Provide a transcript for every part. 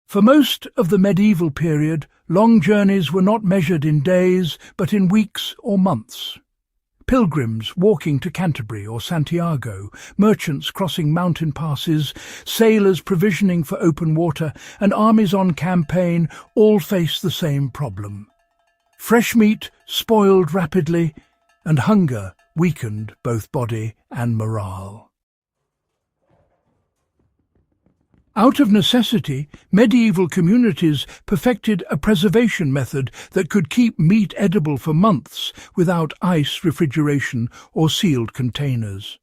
For most of the medieval period, long journeys were not measured in days, but in weeks or months. Pilgrims walking to Canterbury or Santiago, merchants crossing mountain passes, sailors provisioning for open water, and armies on campaign all faced the same problem. Fresh meat spoiled rapidly, and hunger weakened both body and morale. Out of necessity, medieval communities perfected a preservation method that could keep meat edible for months without ice, refrigeration, or sealed containers.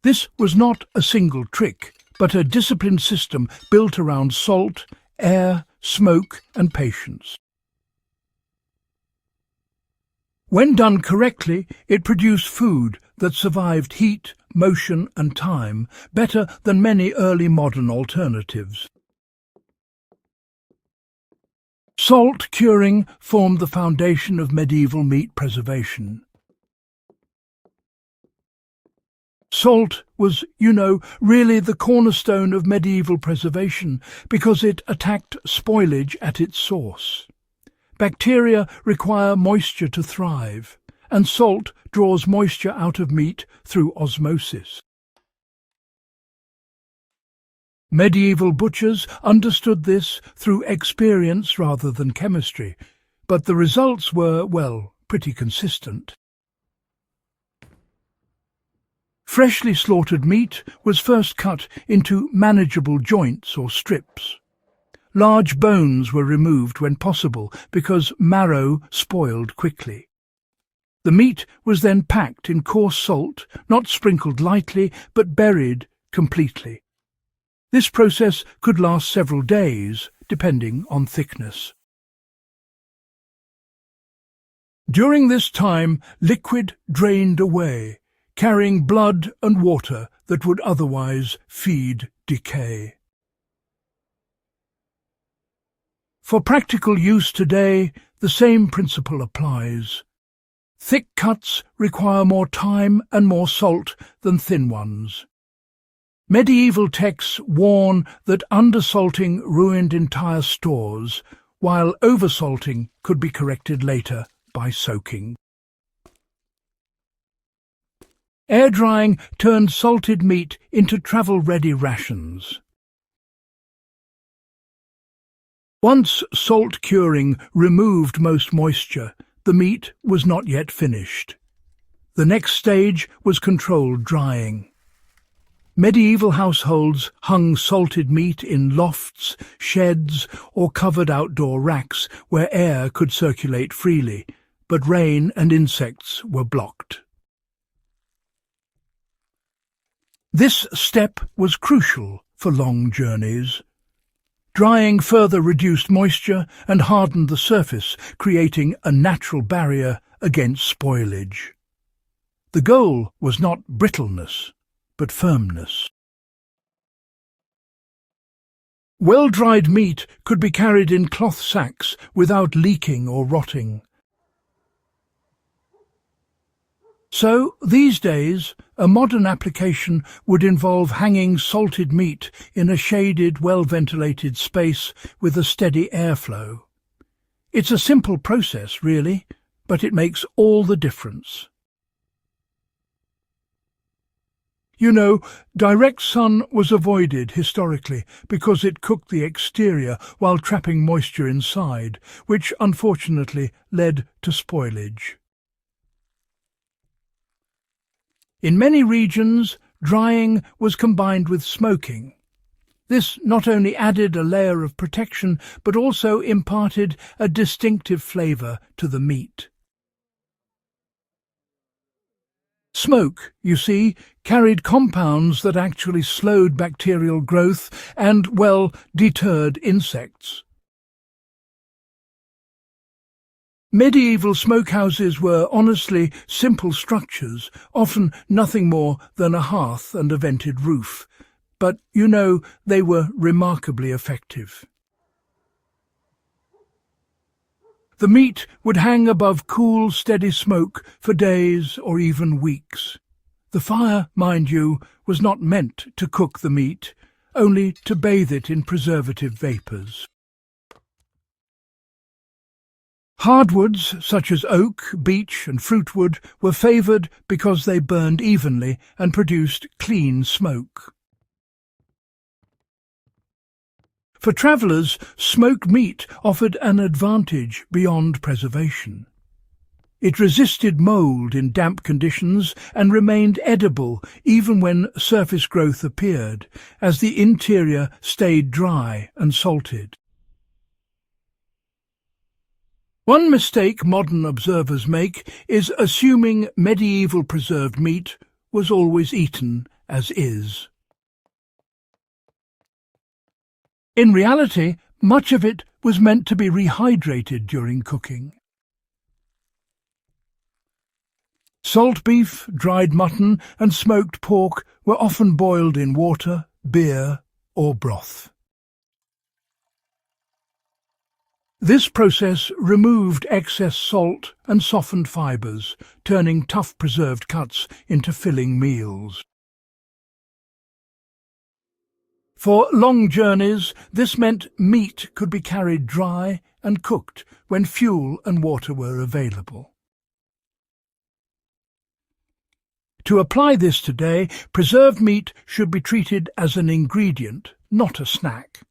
This was not a single trick, but a disciplined system built around salt, air, smoke, and patience. When done correctly, it produced food that survived heat, motion and time better than many early modern alternatives. Salt curing formed the foundation of medieval meat preservation. Salt was, really the cornerstone of medieval preservation because it attacked spoilage at its source. Bacteria require moisture to thrive, and salt draws moisture out of meat through osmosis. Medieval butchers understood this through experience rather than chemistry, but the results were, pretty consistent. Freshly slaughtered meat was first cut into manageable joints or strips. Large bones were removed when possible because marrow spoiled quickly. The meat was then packed in coarse salt, not sprinkled lightly, but buried completely. This process could last several days, depending on thickness. During this time, liquid drained away, carrying blood and water that would otherwise feed decay. For practical use today, the same principle applies. Thick cuts require more time and more salt than thin ones. Medieval texts warn that undersalting ruined entire stores, while oversalting could be corrected later by soaking. Air drying turned salted meat into travel-ready rations. Once salt curing removed most moisture, the meat was not yet finished. The next stage was controlled drying. Medieval households hung salted meat in lofts, sheds, or covered outdoor racks where air could circulate freely, but rain and insects were blocked. This step was crucial for long journeys. Drying further reduced moisture and hardened the surface, creating a natural barrier against spoilage. The goal was not brittleness, but firmness. Well-dried meat could be carried in cloth sacks without leaking or rotting. So, these days, a modern application would involve hanging salted meat in a shaded, well-ventilated space with a steady airflow. It's a simple process, really, but it makes all the difference. Direct sun was avoided historically because it cooked the exterior while trapping moisture inside, which unfortunately led to spoilage. In many regions, drying was combined with smoking. This not only added a layer of protection, but also imparted a distinctive flavour to the meat. Smoke, you see, carried compounds that actually slowed bacterial growth and, deterred insects. Medieval smokehouses were honestly simple structures, often nothing more than a hearth and a vented roof. But, they were remarkably effective. The meat would hang above cool, steady smoke for days or even weeks. The fire, mind you, was not meant to cook the meat, only to bathe it in preservative vapours. Hardwoods such as oak, beech and fruitwood were favoured because they burned evenly and produced clean smoke. For travellers, smoked meat offered an advantage beyond preservation. It resisted mould in damp conditions and remained edible even when surface growth appeared, as the interior stayed dry and salted. One mistake modern observers make is assuming medieval preserved meat was always eaten as is. In reality, much of it was meant to be rehydrated during cooking. Salt beef, dried mutton and smoked pork were often boiled in water, beer or broth. This process removed excess salt and softened fibres, turning tough preserved cuts into filling meals. For long journeys, this meant meat could be carried dry and cooked when fuel and water were available. To apply this today, preserved meat should be treated as an ingredient, not a snack.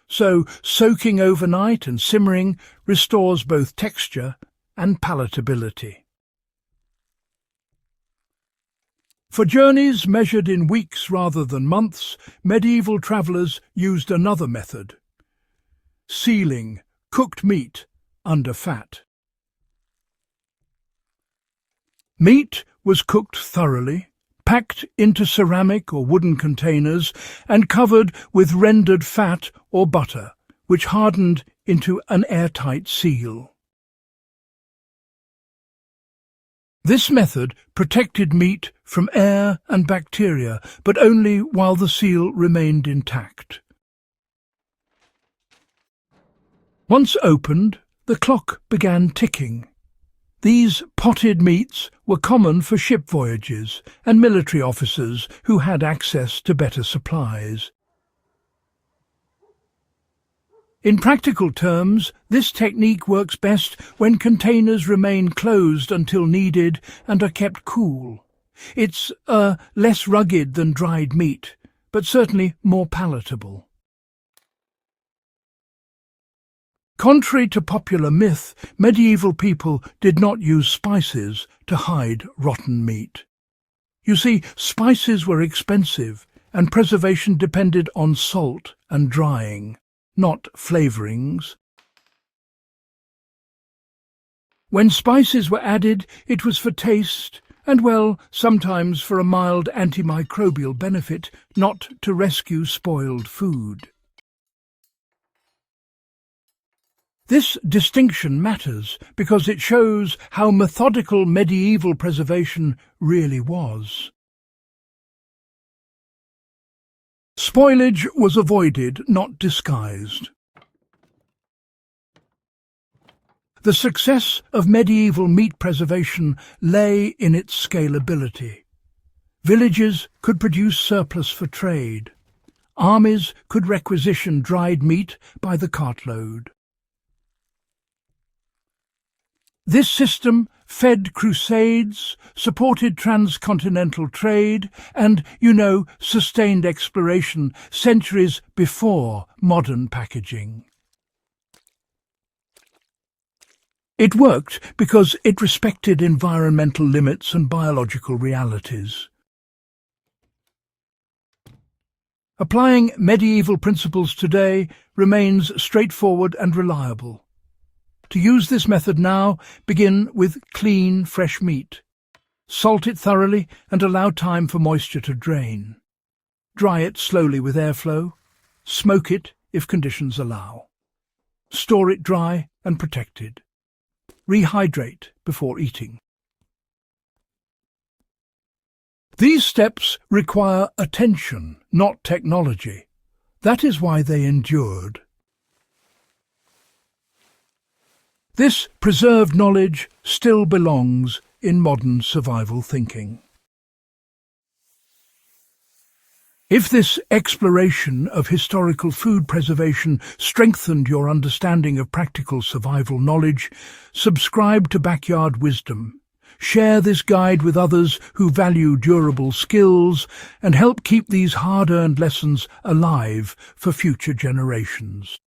So soaking overnight and simmering restores both texture and palatability. For journeys measured in weeks rather than months, medieval travellers used another method: sealing cooked meat under fat. Meat was cooked thoroughly, packed into ceramic or wooden containers, and covered with rendered fat or butter, which hardened into an airtight seal. This method protected meat from air and bacteria, but only while the seal remained intact. Once opened, the clock began ticking. These potted meats were common for ship voyages and military officers who had access to better supplies. In practical terms, this technique works best when containers remain closed until needed and are kept cool. It's less rugged than dried meat, but certainly more palatable. Contrary to popular myth, medieval people did not use spices to hide rotten meat. You see, spices were expensive, and preservation depended on salt and drying, not flavourings. When spices were added, it was for taste, and well, sometimes for a mild antimicrobial benefit, not to rescue spoiled food. This distinction matters because it shows how methodical medieval preservation really was. Spoilage was avoided, not disguised. The success of medieval meat preservation lay in its scalability. Villages could produce surplus for trade. Armies could requisition dried meat by the cartload. This system fed crusades, supported transcontinental trade, and, sustained exploration centuries before modern packaging. It worked because it respected environmental limits and biological realities. Applying medieval principles today remains straightforward and reliable. To use this method now, begin with clean, fresh meat. Salt it thoroughly and allow time for moisture to drain. Dry it slowly with airflow. Smoke it if conditions allow. Store it dry and protected. Rehydrate before eating. These steps require attention, not technology. That is why they endured. This preserved knowledge still belongs in modern survival thinking. If this exploration of historical food preservation strengthened your understanding of practical survival knowledge, subscribe to Backyard Wisdom. Share this guide with others who value durable skills and help keep these hard-earned lessons alive for future generations.